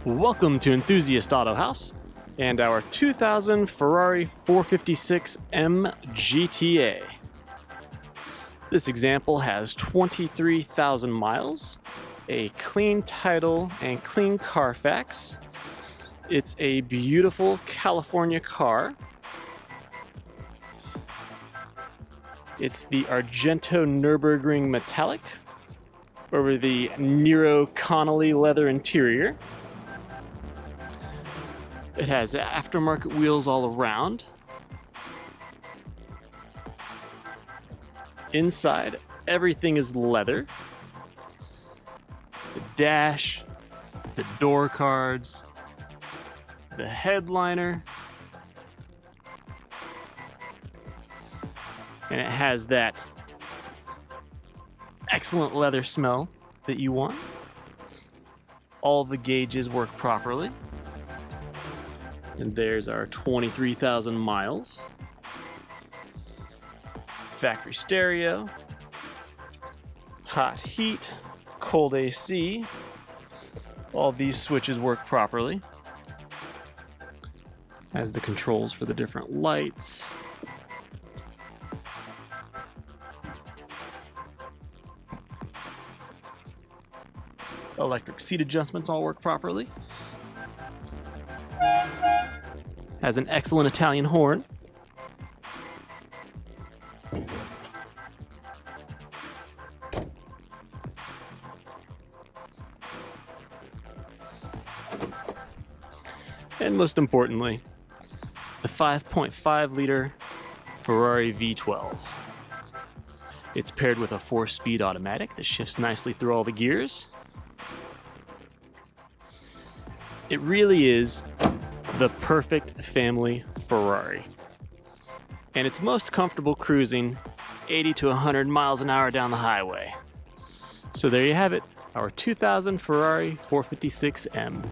Welcome to Enthusiast Autohaus and our 2000 Ferrari 456M GTA. This example has 23,000 miles, a clean title and clean CarFax. It's a beautiful California car. It's the Argento Nurburgring metallic over the Nero Connolly Leather interior. It has aftermarket wheels all around. Inside, everything is leather. The dash, the door cards, the headliner, and it has that excellent leather smell that you want. All the gauges work properly. And there's our 23,000 miles. Factory stereo, hot heat, cold AC. All these switches work properly. Has the controls for the different lights. Electric seat adjustments all work properly. Has an excellent Italian horn. And most importantly, the 5.5 liter Ferrari V12. It's paired with a 4-speed automatic that shifts nicely through all the gears. It really is the perfect family Ferrari. And it's most comfortable cruising 80 to 100 miles an hour down the highway. So there you have it, our 2000 Ferrari 456M.